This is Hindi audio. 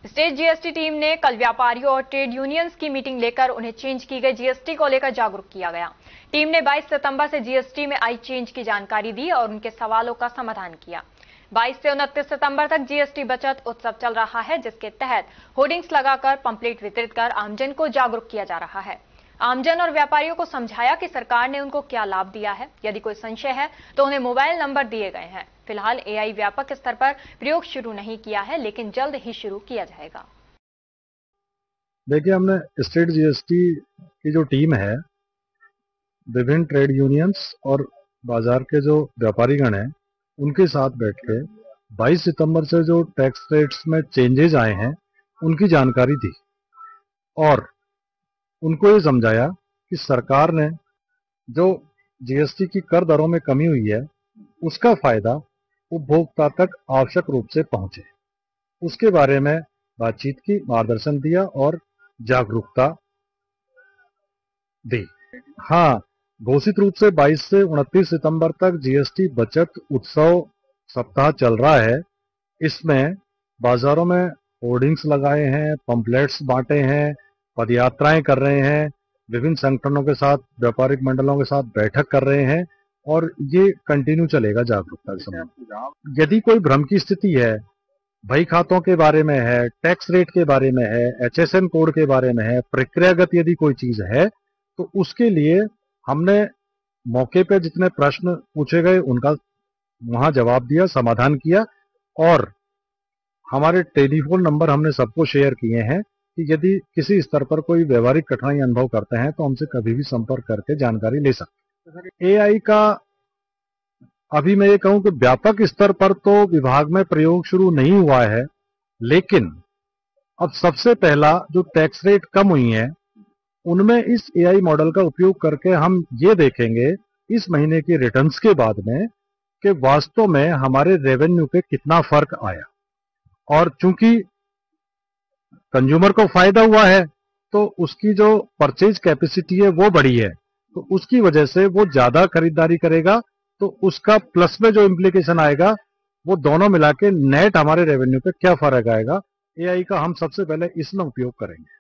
स्टेट जीएसटी टीम ने कल व्यापारियों और ट्रेड यूनियंस की मीटिंग लेकर उन्हें चेंज की गई जीएसटी को लेकर जागरूक किया गया। टीम ने 22 सितंबर से जीएसटी में आई चेंज की जानकारी दी और उनके सवालों का समाधान किया। 22 से 29 सितंबर तक जीएसटी बचत उत्सव चल रहा है, जिसके तहत होर्डिंग्स लगाकर पंपलेट वितरित कर आमजन को जागरूक किया जा रहा है। आमजन और व्यापारियों को समझाया कि सरकार ने उनको क्या लाभ दिया है। यदि कोई संशय है तो उन्हें मोबाइल नंबर दिए गए हैं। फिलहाल एआई व्यापक स्तर पर प्रयोग शुरू नहीं किया है, लेकिन जल्द ही शुरू किया जाएगा। देखिए, हमने स्टेट जीएसटी की जो टीम है, विभिन्न ट्रेड यूनियंस और बाजार के जो व्यापारीगण हैं, उनके साथ बैठ के 22 सितंबर से जो टैक्स रेट्स में चेंजेज आए हैं उनकी जानकारी दी और उनको ये समझाया कि सरकार ने जो जीएसटी की कर दरों में कमी हुई है उसका फायदा उपभोक्ता तक आवश्यक रूप से पहुंचे, उसके बारे में बातचीत की, मार्गदर्शन दिया और जागरूकता दी। हाँ, घोषित रूप से 22 से 29 सितंबर तक जीएसटी बचत उत्सव सप्ताह चल रहा है। इसमें बाजारों में होर्डिंग्स लगाए हैं, पंपलेट्स बांटे हैं, पदयात्राएं कर रहे हैं, विभिन्न संगठनों के साथ, व्यापारिक मंडलों के साथ बैठक कर रहे हैं और ये कंटिन्यू चलेगा जागरूकता के समय। यदि कोई भ्रम की स्थिति है, बही खातों के बारे में है, टैक्स रेट के बारे में है, एचएसएन कोड के बारे में है, प्रक्रियागत यदि कोई चीज है तो उसके लिए हमने मौके पे जितने प्रश्न पूछे गए उनका वहां जवाब दिया, समाधान किया और हमारे टेलीफोन नंबर हमने सबको शेयर किए हैं कि यदि किसी स्तर पर कोई व्यवहारिक कठिनाई अनुभव करते हैं तो हमसे कभी भी संपर्क करके जानकारी ले सकते हैं। एआई का अभी मैं ये कहूं कि व्यापक स्तर पर तो विभाग में प्रयोग शुरू नहीं हुआ है, लेकिन अब सबसे पहला जो टैक्स रेट कम हुई है उनमें इस एआई मॉडल का उपयोग करके हम ये देखेंगे इस महीने की रिटर्न्स के बाद में कि वास्तव में हमारे रेवेन्यू पे कितना फर्क आया। और चूंकि कंज्यूमर को फायदा हुआ है तो उसकी जो परचेज कैपेसिटी है वो बढ़ी है, तो उसकी वजह से वो ज्यादा खरीदारी करेगा, तो उसका प्लस में जो इम्प्लीकेशन आएगा वो दोनों मिला के नेट हमारे रेवेन्यू पे क्या फर्क आएगा, एआई का हम सबसे पहले इसमें उपयोग करेंगे।